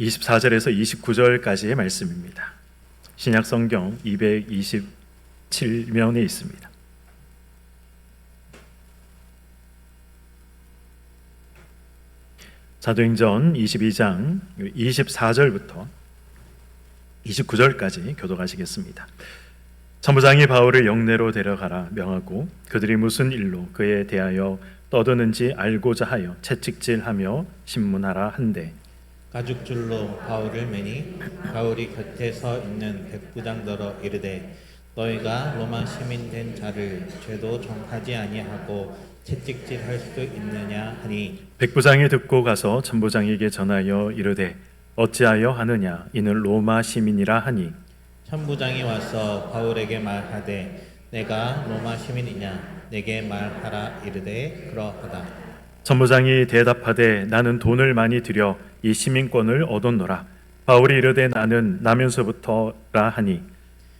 24절에서 29절까지의 말씀입니다. 신약 성경 227면에 있습니다. 사도행전 22장 24절부터 29절까지 교독하시겠습니다. 천부장이 바울을 영내로 데려가라 명하고 그들이 무슨 일로 그에 대하여 떠드는지 알고자 하여 채찍질하며 신문하라 한대 가죽줄로 바울을 매니 바울이 곁에 서 있는 백부장더러 이르되 너희가 로마 시민 된 자를 죄도 정하지 아니하고 채찍질할 수 있느냐 하니 백부장이 듣고 가서 천부장에게 전하여 이르되 어찌하여 하느냐 이는 로마 시민이라 하니 천부장이 와서 바울에게 말하되 내가 로마 시민이냐 내게 말하라 이르되 그러하다. 천부장이 대답하되 나는 돈을 많이 들여 이 시민권을 얻었노라. 바울이 이르되 나는 나면서부터라 하니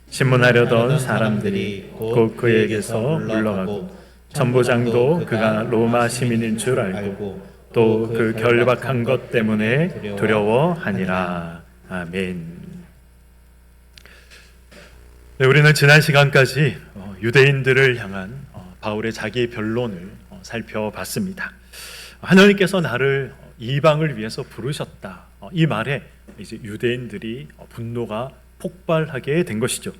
신문하려던 사람들이 곧 그에게서 물러가고 천부장도 그가 로마 시민인 줄 알고 또 그 결박한 것 때문에 두려워하니라. 아멘. 네, 우리는 지난 시간까지 유대인들을 향한 바울의 자기 변론을 살펴봤습니다. 하나님께서 나를 이방을 위해서 부르셨다. 이 말에 이제 유대인들이 분노가 폭발하게 된 것이죠.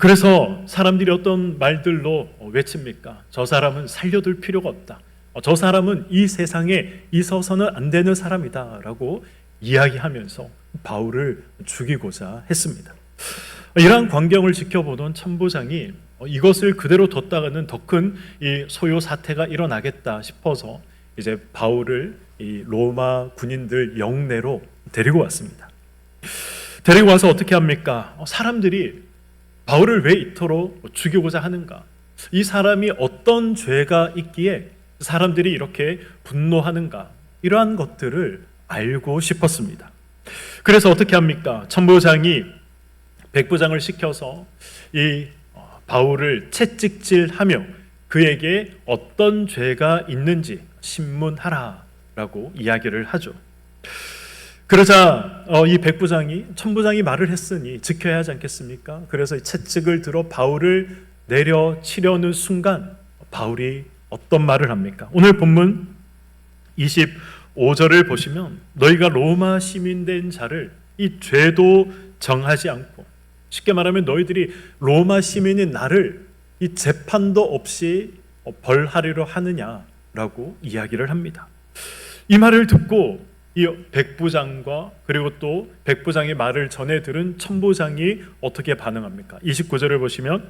그래서 사람들이 어떤 말들로 외칩니까? 저 사람은 살려둘 필요가 없다. 저 사람은 이 세상에 있어서는 안 되는 사람이다 라고 이야기하면서 바울을 죽이고자 했습니다. 이러한 광경을 지켜보던 천부장이 이것을 그대로 뒀다가는 더 큰 이 소요 사태가 일어나겠다 싶어서 이제 바울을 이 로마 군인들 영내로 데리고 왔습니다. 데리고 와서 어떻게 합니까? 사람들이 바울을 왜 이토록 죽이고자 하는가? 이 사람이 어떤 죄가 있기에 사람들이 이렇게 분노하는가? 이러한 것들을 알고 싶었습니다. 그래서 어떻게 합니까? 천부장이 백부장을 시켜서 이 바울을 채찍질하며 그에게 어떤 죄가 있는지 신문하라라고 이야기를 하죠. 그러자 이 백부장이 천부장이 말을 했으니 지켜야 하지 않겠습니까? 그래서 채찍을 들어 바울을 내려치려는 순간 바울이 어떤 말을 합니까? 오늘 본문 25절을 보시면 너희가 로마 시민 된 자를 이 죄도 정하지 않고 쉽게 말하면 너희들이 로마 시민인 나를 이 재판도 없이 벌하리려 하느냐라고 이야기를 합니다. 이 말을 듣고 이 백부장과 그리고 또 백부장의 말을 전해 들은 천부장이 어떻게 반응합니까? 29절을 보시면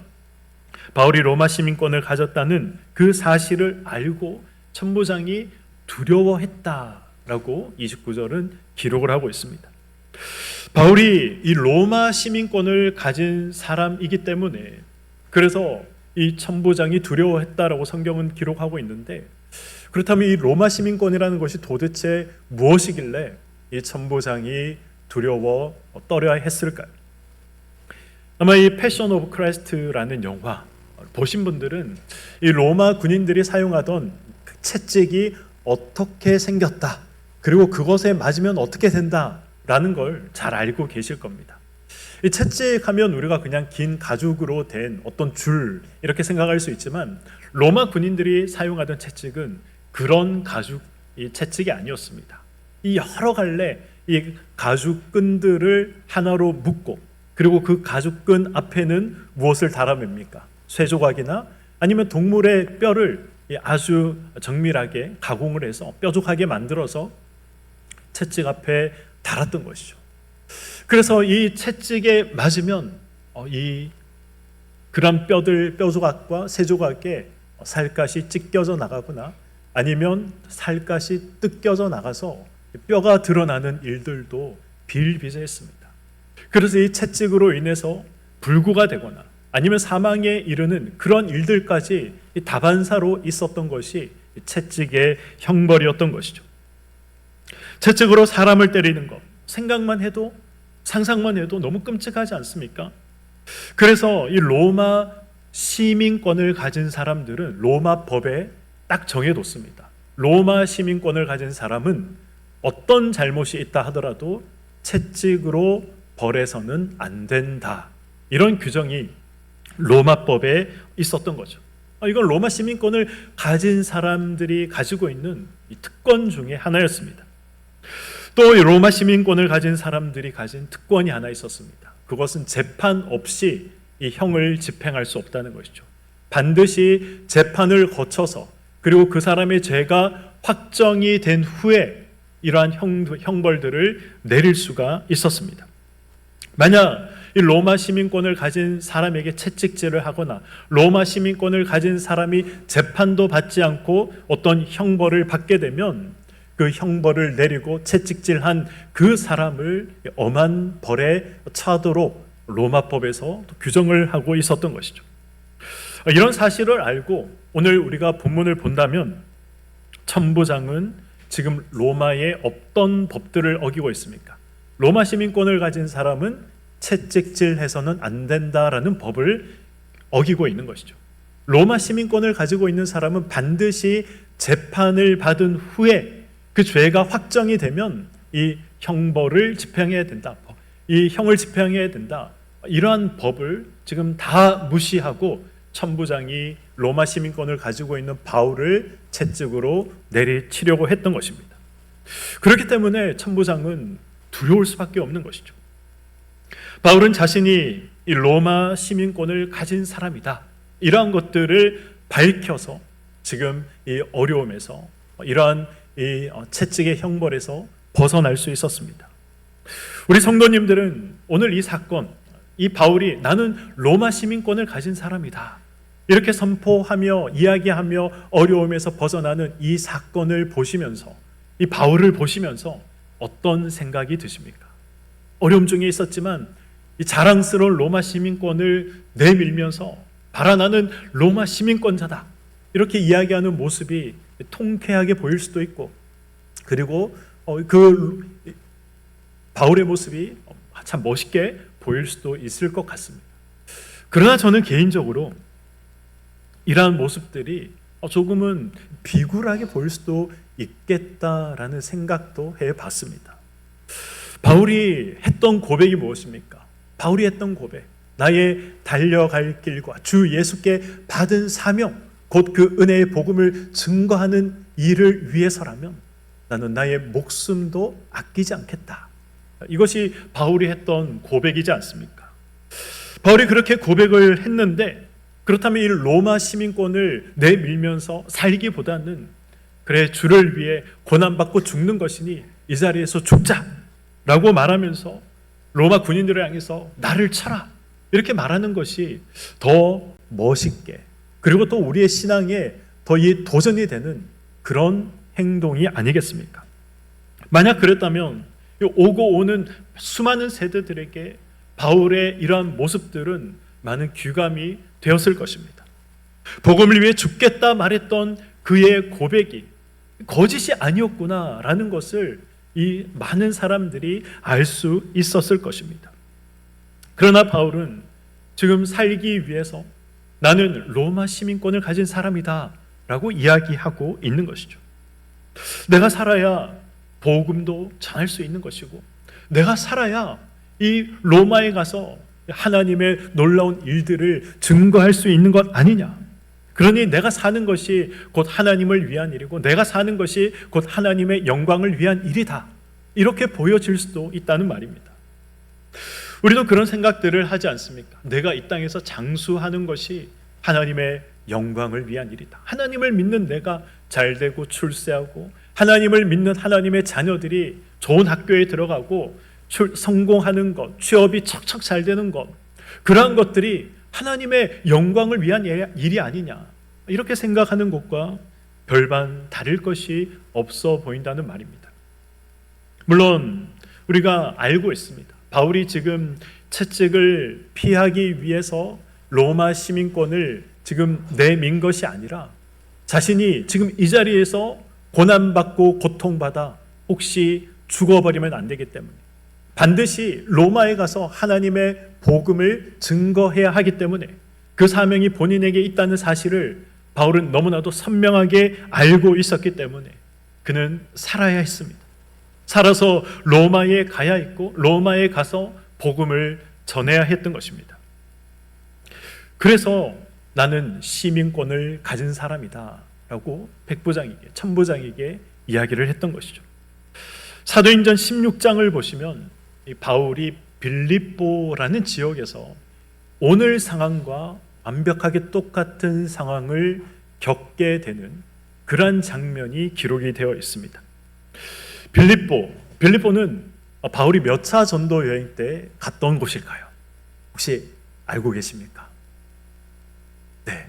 바울이 로마 시민권을 가졌다는 그 사실을 알고 천부장이 두려워했다라고 29절은 기록을 하고 있습니다. 바울이 이 로마 시민권을 가진 사람이기 때문에 그래서 이 천부장이 두려워했다라고 성경은 기록하고 있는데 그렇다면 이 로마 시민권이라는 것이 도대체 무엇이길래 이 천부장이 두려워 떨어야 했을까요? 아마 이 패션 오브 크라이스트라는 영화 보신 분들은 이 로마 군인들이 사용하던 그 채찍이 어떻게 생겼다 그리고 그것에 맞으면 어떻게 된다 라는 걸 잘 알고 계실 겁니다. 이 채찍하면 우리가 그냥 긴 가죽으로 된 어떤 줄 이렇게 생각할 수 있지만 로마 군인들이 사용하던 채찍은 그런 가죽 이 채찍이 아니었습니다. 이 여러 갈래 이 가죽끈들을 하나로 묶고 그리고 그 가죽끈 앞에는 무엇을 달아맵니까? 쇠조각이나 아니면 동물의 뼈를 아주 정밀하게 가공을 해서 뾰족하게 만들어서 채찍 앞에 달았던 것이죠. 그래서 이 채찍에 맞으면 이 그런 뼈조각과 쇠조각에 살갗이 찢겨져 나가거나 아니면 살갗이 뜯겨져 나가서 뼈가 드러나는 일들도 비일비재했습니다. 그래서 이 채찍으로 인해서 불구가 되거나 아니면 사망에 이르는 그런 일들까지 다반사로 있었던 것이 채찍의 형벌이었던 것이죠. 채찍으로 사람을 때리는 것 생각만 해도 상상만 해도 너무 끔찍하지 않습니까? 그래서 이 로마 시민권을 가진 사람들은 로마 법에 딱 정해뒀습니다. 로마 시민권을 가진 사람은 어떤 잘못이 있다 하더라도 채찍으로 벌해서는 안 된다. 이런 규정이 로마법에 있었던 거죠. 이건 로마 시민권을 가진 사람들이 가지고 있는 이 특권 중에 하나였습니다. 또 이 로마 시민권을 가진 사람들이 가진 특권이 하나 있었습니다. 그것은 재판 없이 이 형을 집행할 수 없다는 것이죠. 반드시 재판을 거쳐서 그리고 그 사람의 죄가 확정이 된 후에 이러한 형벌들을 내릴 수가 있었습니다. 만약 이 로마 시민권을 가진 사람에게 채찍질을 하거나 로마 시민권을 가진 사람이 재판도 받지 않고 어떤 형벌을 받게 되면 그 형벌을 내리고 채찍질한 그 사람을 엄한 벌에 차도록 로마법에서 규정을 하고 있었던 것이죠. 이런 사실을 알고 오늘 우리가 본문을 본다면 천부장은 지금 로마에 어떤 법들을 어기고 있습니까? 로마 시민권을 가진 사람은 채찍질해서는 안 된다라는 법을 어기고 있는 것이죠. 로마 시민권을 가지고 있는 사람은 반드시 재판을 받은 후에 그 죄가 확정이 되면 이 형벌을 집행해야 된다. 이 형을 집행해야 된다. 이러한 법을 지금 다 무시하고 천부장이 로마 시민권을 가지고 있는 바울을 채찍으로 내리치려고 했던 것입니다. 그렇기 때문에 천부장은 두려울 수밖에 없는 것이죠. 바울은 자신이 이 로마 시민권을 가진 사람이다. 이러한 것들을 밝혀서 지금 이 어려움에서 이러한 이 채찍의 형벌에서 벗어날 수 있었습니다. 우리 성도님들은 오늘 이 사건, 이 바울이 나는 로마 시민권을 가진 사람이다. 이렇게 선포하며 이야기하며 어려움에서 벗어나는 이 사건을 보시면서 이 바울을 보시면서 어떤 생각이 드십니까? 어려움 중에 있었지만 이 자랑스러운 로마 시민권을 내밀면서 바라 나는 로마 시민권자다. 이렇게 이야기하는 모습이 통쾌하게 보일 수도 있고 그리고 그 바울의 모습이 참 멋있게 보일 수도 있을 것 같습니다. 그러나 저는 개인적으로 이러한 모습들이 조금은 비굴하게 보일 수도 있겠다라는 생각도 해봤습니다. 바울이 했던 고백이 무엇입니까? 바울이 했던 고백, 나의 달려갈 길과 주 예수께 받은 사명, 곧 그 은혜의 복음을 증거하는 일을 위해서라면 나는 나의 목숨도 아끼지 않겠다. 이것이 바울이 했던 고백이지 않습니까? 바울이 그렇게 고백을 했는데 그렇다면 이 로마 시민권을 내밀면서 살기보다는 그래 주를 위해 고난받고 죽는 것이니 이 자리에서 죽자라고 말하면서 로마 군인들을 향해서 나를 쳐라 이렇게 말하는 것이 더 멋있게 그리고 또 우리의 신앙에 더 이 도전이 되는 그런 행동이 아니겠습니까? 만약 그랬다면 오고 오는 수많은 세대들에게 바울의 이러한 모습들은 많은 귀감이 되었을 것입니다. 복음을 위해 죽겠다 말했던 그의 고백이 거짓이 아니었구나라는 것을 이 많은 사람들이 알 수 있었을 것입니다. 그러나 바울은 지금 살기 위해서 나는 로마 시민권을 가진 사람이다 라고 이야기하고 있는 것이죠. 내가 살아야 복음도 전할 수 있는 것이고 내가 살아야 이 로마에 가서 하나님의 놀라운 일들을 증거할 수 있는 것 아니냐. 그러니 내가 사는 것이 곧 하나님을 위한 일이고 내가 사는 것이 곧 하나님의 영광을 위한 일이다. 이렇게 보여질 수도 있다는 말입니다. 우리도 그런 생각들을 하지 않습니까? 내가 이 땅에서 장수하는 것이 하나님의 영광을 위한 일이다. 하나님을 믿는 내가 잘되고 출세하고 하나님을 믿는 하나님의 자녀들이 좋은 학교에 들어가고 성공하는 것, 취업이 척척 잘 되는 것, 그러한 것들이 하나님의 영광을 위한 일이 아니냐 이렇게 생각하는 것과 별반 다를 것이 없어 보인다는 말입니다. 물론 우리가 알고 있습니다. 바울이 지금 채찍을 피하기 위해서 로마 시민권을 지금 내민 것이 아니라 자신이 지금 이 자리에서 고난받고 고통받아 혹시 죽어버리면 안 되기 때문에 반드시 로마에 가서 하나님의 복음을 증거해야 하기 때문에 그 사명이 본인에게 있다는 사실을 바울은 너무나도 선명하게 알고 있었기 때문에 그는 살아야 했습니다. 살아서 로마에 가야 했고 로마에 가서 복음을 전해야 했던 것입니다. 그래서 나는 시민권을 가진 사람이다 라고 백부장에게, 천부장에게 이야기를 했던 것이죠. 사도행전 16장을 보시면 이 바울이 빌립보라는 지역에서 오늘 상황과 완벽하게 똑같은 상황을 겪게 되는 그러한 장면이 기록이 되어 있습니다. 빌립보는 바울이 몇 차 전도 여행 때 갔던 곳일까요? 혹시 알고 계십니까? 네,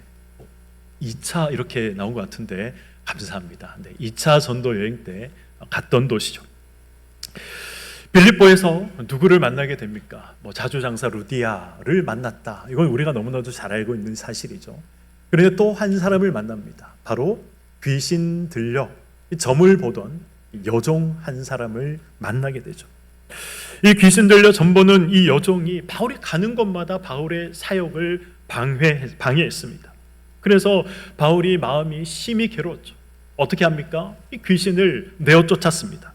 2차 이렇게 나온 것 같은데 감사합니다. 네, 2차 전도 여행 때 갔던 도시죠. 빌립보에서 누구를 만나게 됩니까? 자주장사 루디아를 만났다. 이건 우리가 너무나도 잘 알고 있는 사실이죠. 그런데 또 한 사람을 만납니다. 바로 귀신 들려 점을 보던 여종 한 사람을 만나게 되죠. 이 귀신 들려 점 보는 이 여종이 바울이 가는 곳마다 바울의 사역을 방해했습니다. 그래서 바울이 마음이 심히 괴로웠죠. 어떻게 합니까? 이 귀신을 내어 쫓았습니다.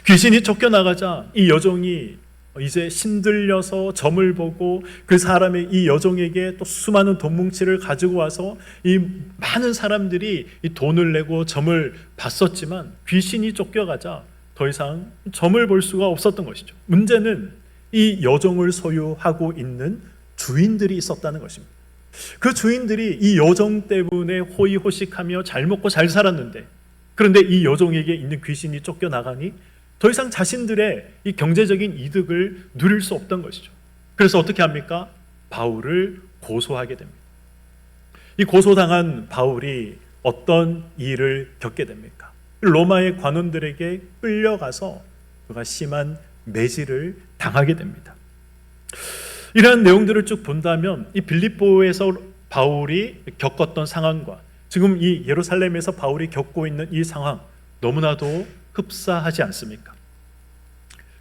귀신이 쫓겨나가자 이 여종이 이제 신들려서 점을 보고 그 사람의 이 여종에게 또 수많은 돈 뭉치를 가지고 와서 이 많은 사람들이 이 돈을 내고 점을 봤었지만 귀신이 쫓겨가자 더 이상 점을 볼 수가 없었던 것이죠. 문제는 이 여종을 소유하고 있는 주인들이 있었다는 것입니다. 그 주인들이 이 여종 때문에 호의호식하며 잘 먹고 잘 살았는데, 그런데 이 여종에게 있는 귀신이 쫓겨나가니 더 이상 자신들의 이 경제적인 이득을 누릴 수 없던 것이죠. 그래서 어떻게 합니까? 바울을 고소하게 됩니다. 이 고소당한 바울이 어떤 일을 겪게 됩니까? 로마의 관원들에게 끌려가서 그가 심한 매질을 당하게 됩니다. 이러한 내용들을 쭉 본다면 이 빌립보에서 바울이 겪었던 상황과 지금 이 예루살렘에서 바울이 겪고 있는 이 상황 너무나도 흡사하지 않습니까?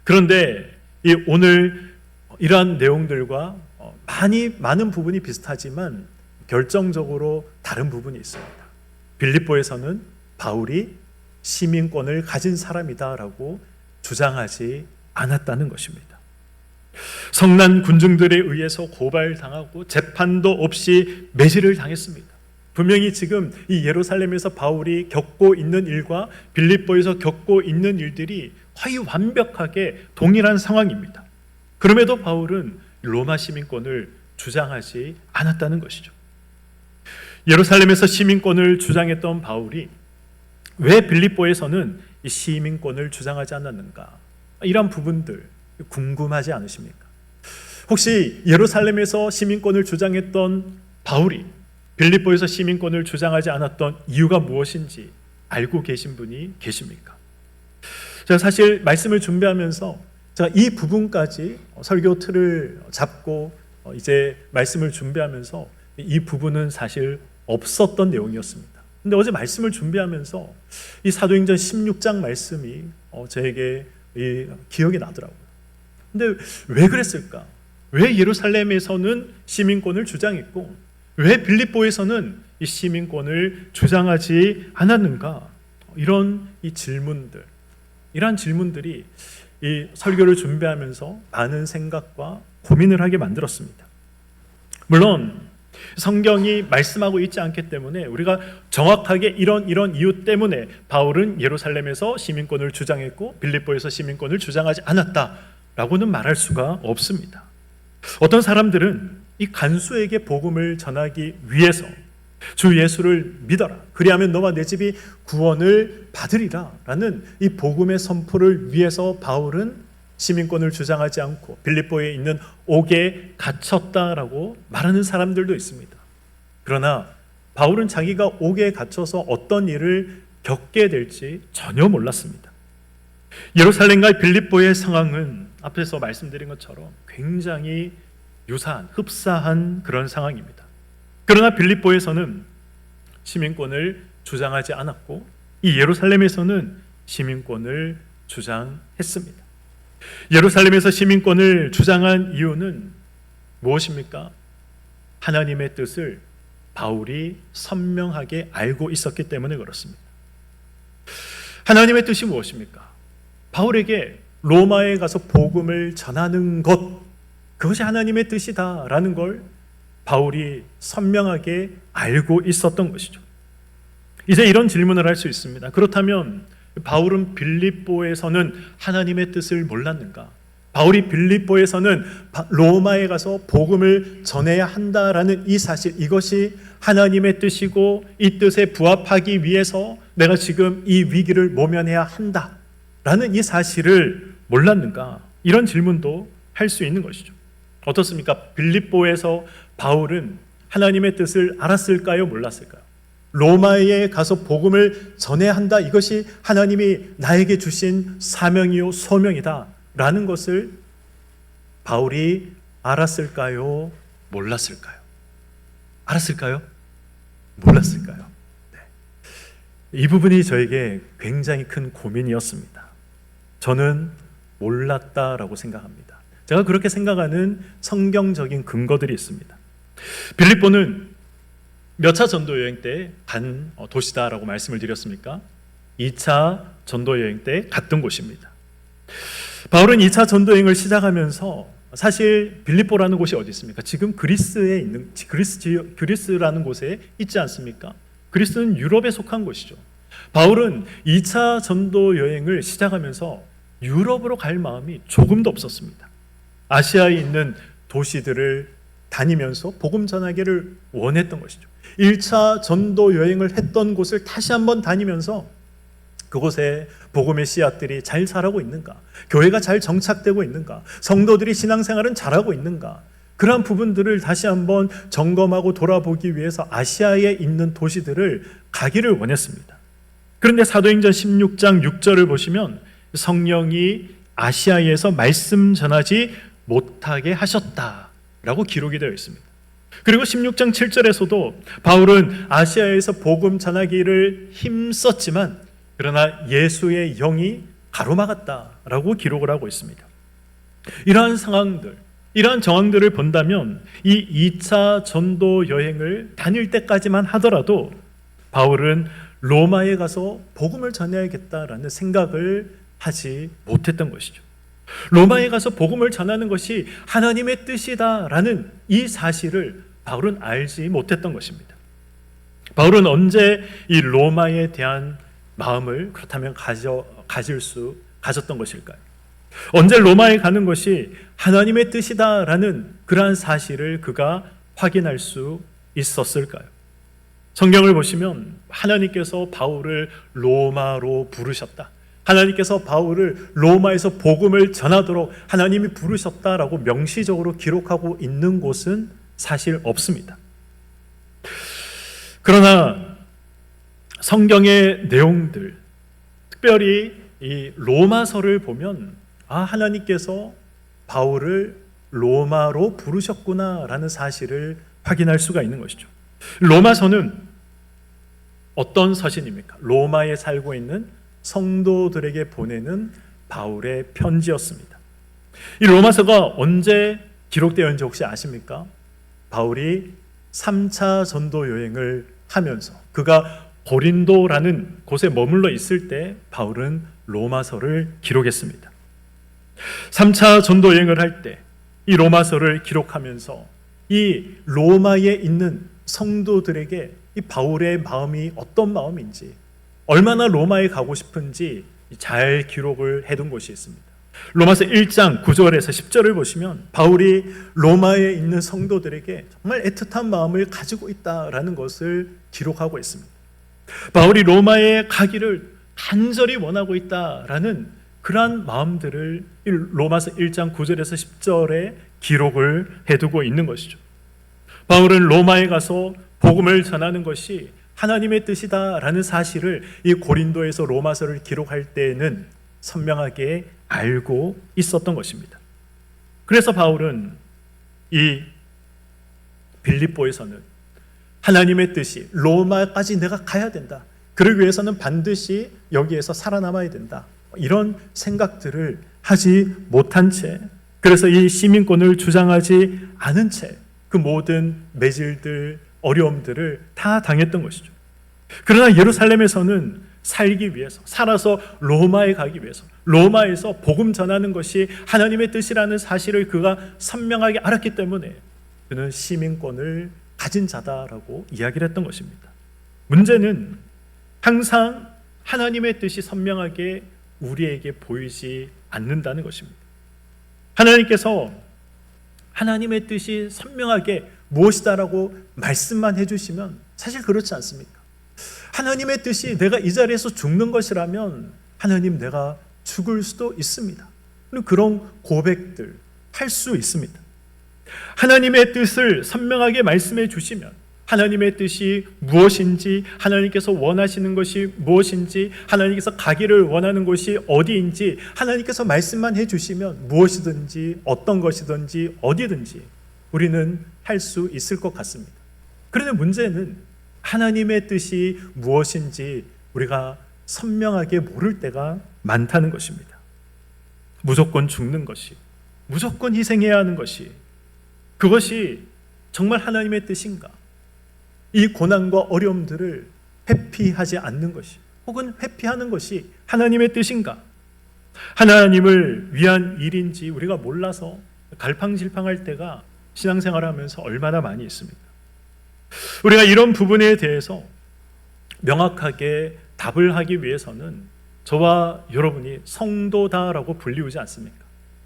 그런데 오늘 이러한 내용들과 많은 부분이 비슷하지만 결정적으로 다른 부분이 있습니다. 빌립보에서는 바울이 시민권을 가진 사람이다라고 주장하지 않았다는 것입니다. 성난 군중들에 의해서 고발당하고 재판도 없이 매질을 당했습니다. 분명히 지금 이 예루살렘에서 바울이 겪고 있는 일과 빌립보에서 겪고 있는 일들이 거의 완벽하게 동일한 상황입니다. 그럼에도 바울은 로마 시민권을 주장하지 않았다는 것이죠. 예루살렘에서 시민권을 주장했던 바울이 왜 빌립보에서는 이 시민권을 주장하지 않았는가? 이런 부분들 궁금하지 않으십니까? 혹시 예루살렘에서 시민권을 주장했던 바울이 빌립보에서 시민권을 주장하지 않았던 이유가 무엇인지 알고 계신 분이 계십니까? 제가 사실 말씀을 준비하면서 제가 이 부분까지 설교 틀을 잡고 이제 말씀을 준비하면서 이 부분은 사실 없었던 내용이었습니다. 근데 어제 말씀을 준비하면서 이 사도행전 16장 말씀이 저에게 기억이 나더라고요. 근데 왜 그랬을까? 왜 예루살렘에서는 시민권을 주장했고 왜 빌립보에서는 이 시민권을 주장하지 않았는가? 이런 이러한 질문들이 이 설교를 준비하면서 많은 생각과 고민을 하게 만들었습니다. 물론 성경이 말씀하고 있지 않기 때문에 우리가 정확하게 이런 이유 때문에 바울은 예루살렘에서 시민권을 주장했고 빌립보에서 시민권을 주장하지 않았다라고는 말할 수가 없습니다. 어떤 사람들은 이 간수에게 복음을 전하기 위해서 주 예수를 믿어라, 그리하면 너와 내 집이 구원을 받으리라 라는 이 복음의 선포를 위해서 바울은 시민권을 주장하지 않고 빌립보에 있는 옥에 갇혔다라고 말하는 사람들도 있습니다. 그러나 바울은 자기가 옥에 갇혀서 어떤 일을 겪게 될지 전혀 몰랐습니다. 예루살렘과 빌립보의 상황은 앞에서 말씀드린 것처럼 굉장히 유사한, 흡사한 그런 상황입니다. 그러나 빌립보에서는 시민권을 주장하지 않았고 이 예루살렘에서는 시민권을 주장했습니다. 예루살렘에서 시민권을 주장한 이유는 무엇입니까? 하나님의 뜻을 바울이 선명하게 알고 있었기 때문에 그렇습니다. 하나님의 뜻이 무엇입니까? 바울에게 로마에 가서 복음을 전하는 것, 그것이 하나님의 뜻이다라는 걸 바울이 선명하게 알고 있었던 것이죠. 이제 이런 질문을 할 수 있습니다. 그렇다면 바울은 빌립보에서는 하나님의 뜻을 몰랐는가? 바울이 빌립보에서는 로마에 가서 복음을 전해야 한다라는 이 사실, 이것이 하나님의 뜻이고 이 뜻에 부합하기 위해서 내가 지금 이 위기를 모면해야 한다라는 이 사실을 몰랐는가? 이런 질문도 할 수 있는 것이죠. 어떻습니까? 빌립보에서 바울은 하나님의 뜻을 알았을까요? 몰랐을까요? 로마에 가서 복음을 전해야 한다. 이것이 하나님이 나에게 주신 사명이요 소명이다 라는 것을 바울이 알았을까요? 몰랐을까요? 알았을까요? 몰랐을까요? 네. 이 부분이 저에게 굉장히 큰 고민이었습니다. 저는 몰랐다라고 생각합니다. 제가 그렇게 생각하는 성경적인 근거들이 있습니다. 빌립보는 몇 차 전도 여행 때 간 도시다라고 말씀을 드렸습니까? 2차 전도 여행 때 갔던 곳입니다. 바울은 2차 전도 여행을 시작하면서 사실 빌립보라는 곳이 어디 있습니까? 지금 그리스에 있는 그리스라는 곳에 있지 않습니까? 그리스는 유럽에 속한 곳이죠. 바울은 2차 전도 여행을 시작하면서 유럽으로 갈 마음이 조금도 없었습니다. 아시아에 있는 도시들을 다니면서 복음 전하기를 원했던 것이죠. 1차 전도 여행을 했던 곳을 다시 한번 다니면서 그곳에 복음의 씨앗들이 잘 자라고 있는가? 교회가 잘 정착되고 있는가? 성도들이 신앙생활은 잘하고 있는가? 그러한 부분들을 다시 한번 점검하고 돌아보기 위해서 아시아에 있는 도시들을 가기를 원했습니다. 그런데 사도행전 16장 6절을 보시면 성령이 아시아에서 말씀 전하지 못하게 하셨다라고 기록이 되어 있습니다. 그리고 16장 7절에서도 바울은 아시아에서 복음 전하기를 힘썼지만 그러나 예수의 영이 가로막았다라고 기록을 하고 있습니다. 이러한 상황들, 이러한 정황들을 본다면 이 2차 전도 여행을 다닐 때까지만 하더라도 바울은 로마에 가서 복음을 전해야겠다라는 생각을 하지 못했던 것이죠. 로마에 가서 복음을 전하는 것이 하나님의 뜻이다라는 이 사실을 바울은 알지 못했던 것입니다. 바울은 언제 이 로마에 대한 마음을 그렇다면 가졌던 것일까요? 언제 로마에 가는 것이 하나님의 뜻이다라는 그러한 사실을 그가 확인할 수 있었을까요? 성경을 보시면 하나님께서 바울을 로마로 부르셨다. 하나님께서 바울을 로마에서 복음을 전하도록 하나님이 부르셨다라고 명시적으로 기록하고 있는 곳은 사실 없습니다. 그러나 성경의 내용들, 특별히 이 로마서를 보면 하나님께서 바울을 로마로 부르셨구나라는 사실을 확인할 수가 있는 것이죠. 로마서는 어떤 서신입니까? 로마에 살고 있는 성도들에게 보내는 바울의 편지였습니다. 이 로마서가 언제 기록되었는지 혹시 아십니까? 바울이 3차 전도 여행을 하면서 그가 고린도라는 곳에 머물러 있을 때 바울은 로마서를 기록했습니다. 3차 전도 여행을 할 때 이 로마서를 기록하면서 이 로마에 있는 성도들에게 이 바울의 마음이 어떤 마음인지, 얼마나 로마에 가고 싶은지 잘 기록을 해둔 곳이 있습니다. 로마서 1장 9절에서 10절을 보시면 바울이 로마에 있는 성도들에게 정말 애틋한 마음을 가지고 있다라는 것을 기록하고 있습니다. 바울이 로마에 가기를 간절히 원하고 있다라는 그러한 마음들을 로마서 1장 9절에서 10절에 기록을 해두고 있는 것이죠. 바울은 로마에 가서 복음을 전하는 것이 하나님의 뜻이다라는 사실을 이 고린도에서 로마서를 기록할 때에는 선명하게 알고 있었던 것입니다. 그래서 바울은 이 빌립보에서는 하나님의 뜻이 로마까지 내가 가야 된다. 그러기 위해서는 반드시 여기에서 살아남아야 된다. 이런 생각들을 하지 못한 채, 그래서 이 시민권을 주장하지 않은 채 그 모든 매질들, 어려움들을 다 당했던 것이죠. 그러나 예루살렘에서는 살기 위해서, 살아서 로마에 가기 위해서, 로마에서 복음 전하는 것이 하나님의 뜻이라는 사실을 그가 선명하게 알았기 때문에 그는 시민권을 가진 자다라고 이야기를 했던 것입니다. 문제는 항상 하나님의 뜻이 선명하게 우리에게 보이지 않는다는 것입니다. 하나님께서 하나님의 뜻이 선명하게 무엇이다라고 말씀만 해주시면 사실 그렇지 않습니까? 하나님의 뜻이 내가 이 자리에서 죽는 것이라면 하나님 내가 죽을 수도 있습니다. 그런 고백들 할 수 있습니다. 하나님의 뜻을 선명하게 말씀해 주시면 하나님의 뜻이 무엇인지, 하나님께서 원하시는 것이 무엇인지, 하나님께서 가기를 원하는 곳이 어디인지 하나님께서 말씀만 해주시면 무엇이든지 어떤 것이든지 어디든지 우리는 할 수 있을 것 같습니다. 그런데 문제는 하나님의 뜻이 무엇인지 우리가 선명하게 모를 때가 많다는 것입니다. 무조건 죽는 것이, 무조건 희생해야 하는 것이, 그것이 정말 하나님의 뜻인가? 이 고난과 어려움들을 회피하지 않는 것이, 혹은 회피하는 것이 하나님의 뜻인가? 하나님을 위한 일인지 우리가 몰라서 갈팡질팡할 때가 신앙생활을 하면서 얼마나 많이 있습니까? 우리가 이런 부분에 대해서 명확하게 답을 하기 위해서는 저와 여러분이 성도다라고 불리우지 않습니까?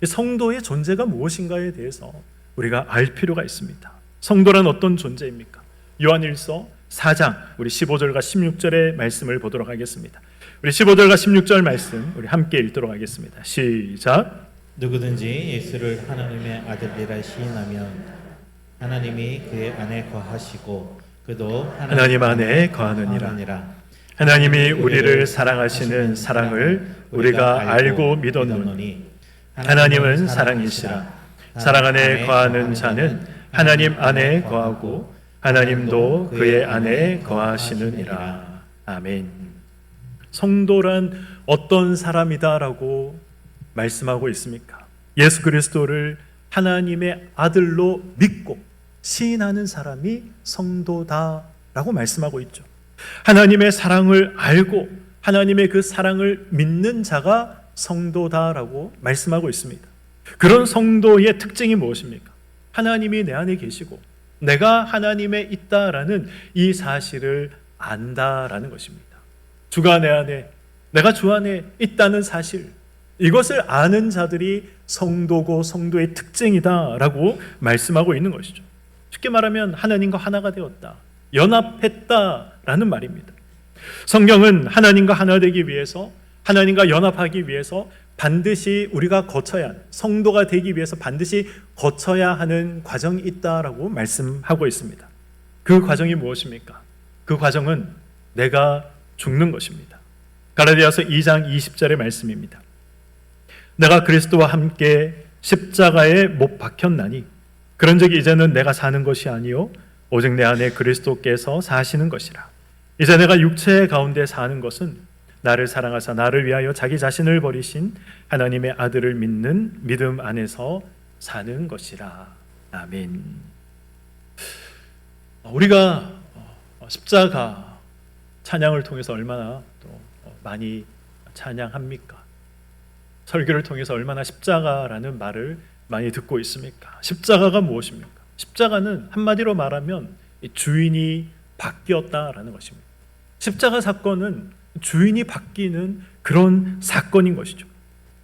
성도의 존재가 무엇인가에 대해서 우리가 알 필요가 있습니다. 성도란 어떤 존재입니까? 요한일서 4장 우리 15절과 16절의 말씀을 보도록 하겠습니다. 우리 15절과 16절 말씀 우리 함께 읽도록 하겠습니다. 시작. 누구든지 예수를 하나님의 아들이라 시인하면 하나님이 그의 안에 거하시고 그도 하나님 안에 거하느니라. 하나님이 우리를 사랑하시는 사랑을 우리가 알고 믿었노니 하나님은 사랑이시라. 사랑 안에 거하는 자는 하나님 안에 거하고 하나님도 그의 안에 거하시느니라. 아멘. 성도란 어떤 사람이다라고 말씀하고 있습니까? 예수 그리스도를 하나님의 아들로 믿고 시인하는 사람이 성도다라고 말씀하고 있죠. 하나님의 사랑을 알고 하나님의 그 사랑을 믿는 자가 성도다라고 말씀하고 있습니다. 그런 성도의 특징이 무엇입니까? 하나님이 내 안에 계시고 내가 하나님에 있다라는 이 사실을 안다라는 것입니다. 주가 내 안에, 내가 주 안에 있다는 사실, 이것을 아는 자들이 성도고 성도의 특징이다라고 말씀하고 있는 것이죠. 쉽게 말하면 하나님과 하나가 되었다, 연합했다라는 말입니다. 성경은 하나님과 하나 되기 위해서, 하나님과 연합하기 위해서 반드시 우리가 거쳐야 하는, 성도가 되기 위해서 반드시 거쳐야 하는 과정이 있다라고 말씀하고 있습니다. 그 과정이 무엇입니까? 그 과정은 내가 죽는 것입니다. 갈라디아서 2장 20절의 말씀입니다. 내가 그리스도와 함께 십자가에 못 박혔나니 그런즉 이제는 내가 사는 것이 아니요 오직 내 안에 그리스도께서 사시는 것이라. 이제 내가 육체 가운데 사는 것은 나를 사랑하사 나를 위하여 자기 자신을 버리신 하나님의 아들을 믿는 믿음 안에서 사는 것이라. 아멘. 우리가 십자가 찬양을 통해서 얼마나 또 많이 찬양합니까? 설교를 통해서 얼마나 십자가라는 말을 많이 듣고 있습니까? 십자가가 무엇입니까? 십자가는 한마디로 말하면 주인이 바뀌었다라는 것입니다. 십자가 사건은 주인이 바뀌는 그런 사건인 것이죠.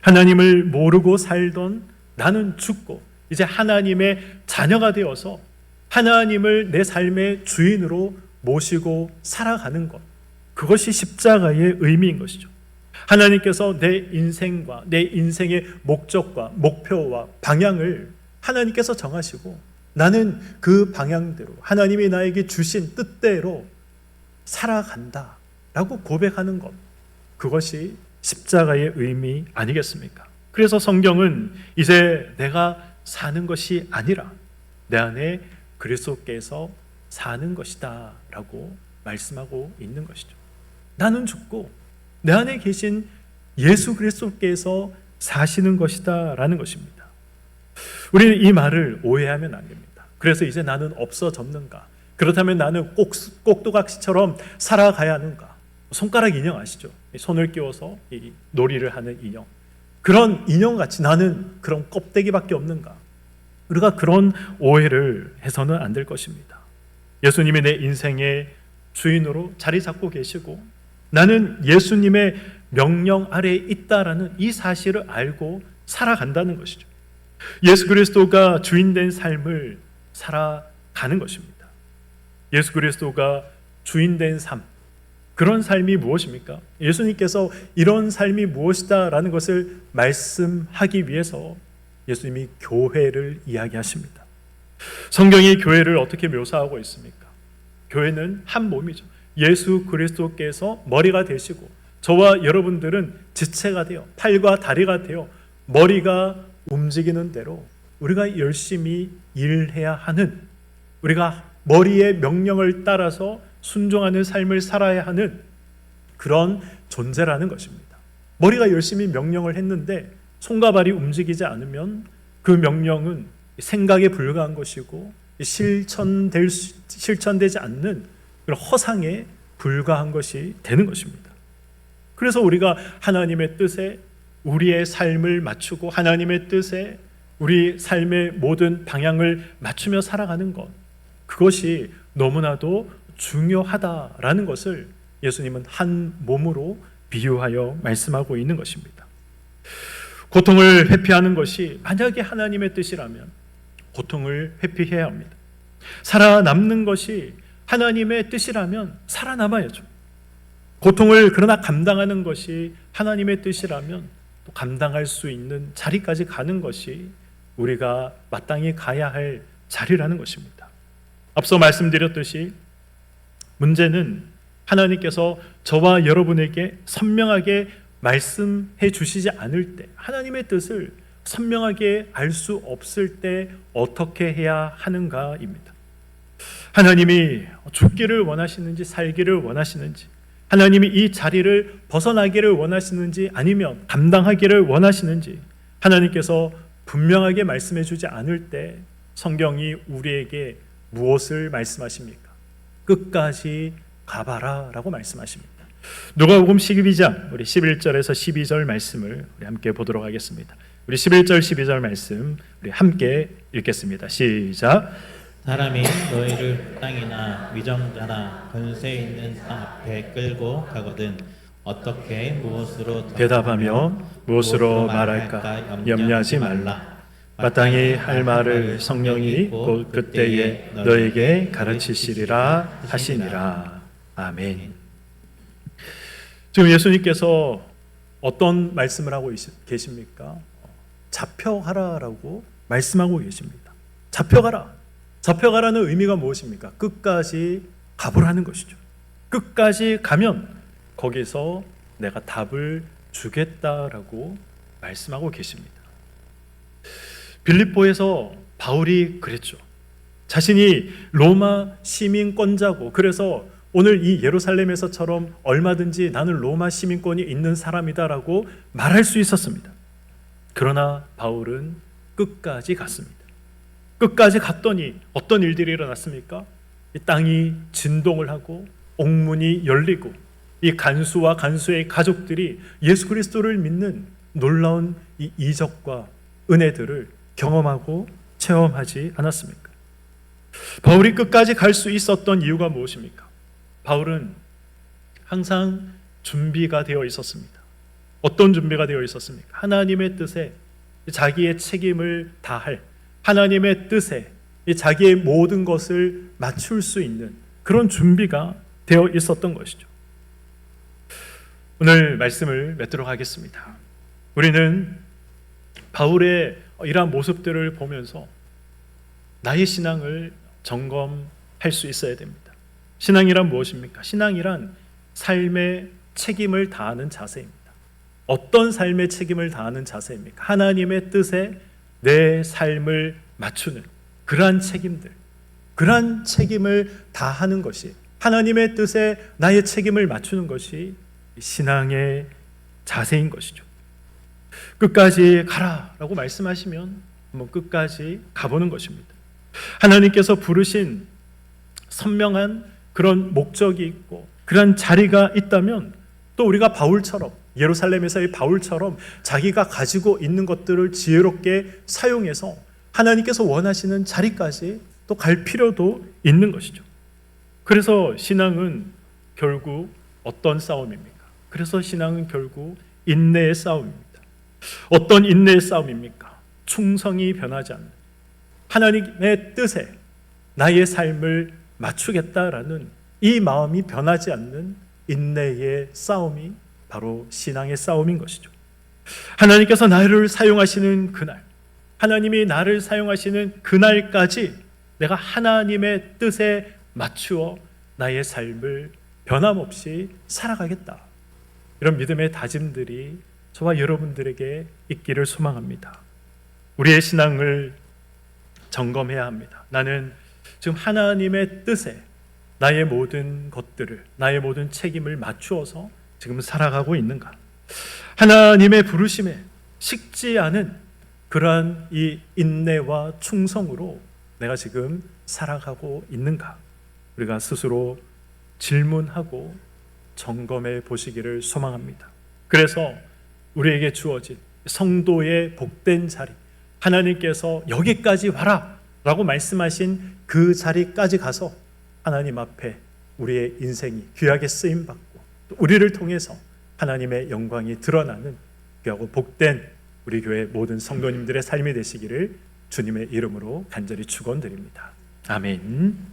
하나님을 모르고 살던 나는 죽고 이제 하나님의 자녀가 되어서 하나님을 내 삶의 주인으로 모시고 살아가는 것, 그것이 십자가의 의미인 것이죠. 하나님께서 내 인생과 내 인생의 목적과 목표와 방향을 하나님께서 정하시고 나는 그 방향대로 하나님이 나에게 주신 뜻대로 살아간다 라고 고백하는 것, 그것이 십자가의 의미 아니겠습니까? 그래서 성경은 이제 내가 사는 것이 아니라 내 안에 그리스도께서 사는 것이다 라고 말씀하고 있는 것이죠. 나는 죽고 내 안에 계신 예수 그리스도께서 사시는 것이다 라는 것입니다. 우리는 이 말을 오해하면 안 됩니다. 그래서 이제 나는 없어졌는가? 그렇다면 나는 꼭두각시처럼 살아가야 하는가? 손가락 인형 아시죠? 손을 끼워서 이 놀이를 하는 인형. 그런 인형같이 나는 그런 껍데기밖에 없는가? 우리가 그런 오해를 해서는 안 될 것입니다. 예수님이 내 인생의 주인으로 자리 잡고 계시고 나는 예수님의 명령 아래에 있다라는 이 사실을 알고 살아간다는 것이죠. 예수 그리스도가 주인된 삶을 살아가는 것입니다. 예수 그리스도가 주인된 삶, 그런 삶이 무엇입니까? 예수님께서 이런 삶이 무엇이다라는 것을 말씀하기 위해서 예수님이 교회를 이야기하십니다. 성경이 교회를 어떻게 묘사하고 있습니까? 교회는 한 몸이죠. 예수 그리스도께서 머리가 되시고 저와 여러분들은 지체가 되어 팔과 다리가 되어 머리가 움직이는 대로 우리가 열심히 일해야 하는, 우리가 머리의 명령을 따라서 순종하는 삶을 살아야 하는 그런 존재라는 것입니다. 머리가 열심히 명령을 했는데 손과 발이 움직이지 않으면 그 명령은 생각에 불과한 것이고 실천되지 않는 그런 허상에 불과한 것이 되는 것입니다. 그래서 우리가 하나님의 뜻에 우리의 삶을 맞추고 하나님의 뜻에 우리 삶의 모든 방향을 맞추며 살아가는 것, 그것이 너무나도 중요하다라는 것을 예수님은 한 몸으로 비유하여 말씀하고 있는 것입니다. 고통을 회피하는 것이 만약에 하나님의 뜻이라면 고통을 회피해야 합니다. 살아남는 것이 하나님의 뜻이라면 살아남아야죠. 고통을 그러나 감당하는 것이 하나님의 뜻이라면 또 감당할 수 있는 자리까지 가는 것이 우리가 마땅히 가야 할 자리라는 것입니다. 앞서 말씀드렸듯이 문제는 하나님께서 저와 여러분에게 선명하게 말씀해 주시지 않을 때, 하나님의 뜻을 선명하게 알 수 없을 때 어떻게 해야 하는가입니다. 하나님이 죽기를 원하시는지 살기를 원하시는지, 하나님이 이 자리를 벗어나기를 원하시는지 아니면 감당하기를 원하시는지 하나님께서 분명하게 말씀해 주지 않을 때 성경이 우리에게 무엇을 말씀하십니까? 끝까지 가봐라 라고 말씀하십니다. 누가복음 12장 우리 11절에서 12절 말씀을 우리 함께 보도록 하겠습니다. 우리 11절 12절 말씀 우리 함께 읽겠습니다. 시작. 사람이 너희를 땅이나 위정자나 권세 있는 땅 앞에 끌고 가거든 어떻게 무엇으로 대답하며 무엇으로 말할까 염려하지 말라. 마땅히 할 말을 성령이 곧 그때에 너에게 가르치시리라 하시니라. 아멘. 지금 예수님께서 어떤 말씀을 하고 계십니까? 잡혀가라라고 말씀하고 계십니다. 잡혀가라는 의미가 무엇입니까? 끝까지 가보라는 것이죠. 끝까지 가면 거기서 내가 답을 주겠다라고 말씀하고 계십니다. 빌립보에서 바울이 그랬죠. 자신이 로마 시민권자고, 그래서 오늘 이 예루살렘에서처럼 얼마든지 나는 로마 시민권이 있는 사람이다라고 말할 수 있었습니다. 그러나 바울은 끝까지 갔습니다. 끝까지 갔더니 어떤 일들이 일어났습니까? 이 땅이 진동을 하고 옥문이 열리고 이 간수와 간수의 가족들이 예수 그리스도를 믿는 놀라운 이 이적과 은혜들을 경험하고 체험하지 않았습니까? 바울이 끝까지 갈 수 있었던 이유가 무엇입니까? 바울은 항상 준비가 되어 있었습니다. 어떤 준비가 되어 있었습니까? 하나님의 뜻에 자기의 책임을 다할, 하나님의 뜻에 자기의 모든 것을 맞출 수 있는 그런 준비가 되어 있었던 것이죠. 오늘 말씀을 맺도록 하겠습니다. 우리는 바울의 이러한 모습들을 보면서 나의 신앙을 점검할 수 있어야 됩니다. 신앙이란 무엇입니까? 신앙이란 삶의 책임을 다하는 자세입니다. 어떤 삶의 책임을 다하는 자세입니까? 하나님의 뜻에 내 삶을 맞추는 그러한 책임들, 그러한 책임을 다하는 것이, 하나님의 뜻에 나의 책임을 맞추는 것이 신앙의 자세인 것이죠. 끝까지 가라라고 말씀하시면 한번 끝까지 가보는 것입니다. 하나님께서 부르신 선명한 그런 목적이 있고 그 그런 자리가 있다면 또 우리가 바울처럼, 예루살렘에서의 바울처럼 자기가 가지고 있는 것들을 지혜롭게 사용해서 하나님께서 원하시는 자리까지 또 갈 필요도 있는 것이죠. 그래서 신앙은 결국 어떤 싸움입니까? 그래서 신앙은 결국 인내의 싸움입니다. 어떤 인내의 싸움입니까? 충성이 변하지 않는, 하나님의 뜻에 나의 삶을 맞추겠다라는 이 마음이 변하지 않는 인내의 싸움이 바로 신앙의 싸움인 것이죠. 하나님께서 나를 사용하시는 그날, 하나님이 나를 사용하시는 그날까지 내가 하나님의 뜻에 맞추어 나의 삶을 변함없이 살아가겠다. 이런 믿음의 다짐들이 저와 여러분들에게 있기를 소망합니다. 우리의 신앙을 점검해야 합니다. 나는 지금 하나님의 뜻에 나의 모든 것들을, 나의 모든 책임을 맞추어서 지금 살아가고 있는가? 하나님의 부르심에 식지 않은 그러한 이 인내와 충성으로 내가 지금 살아가고 있는가? 우리가 스스로 질문하고 점검해 보시기를 소망합니다. 그래서 우리에게 주어진 성도의 복된 자리, 하나님께서 여기까지 와라 라고 말씀하신 그 자리까지 가서 하나님 앞에 우리의 인생이 귀하게 쓰임받고 또 우리를 통해서 하나님의 영광이 드러나는 귀하고 복된 우리 교회 모든 성도님들의 삶이 되시기를 주님의 이름으로 간절히 축원드립니다. 아멘.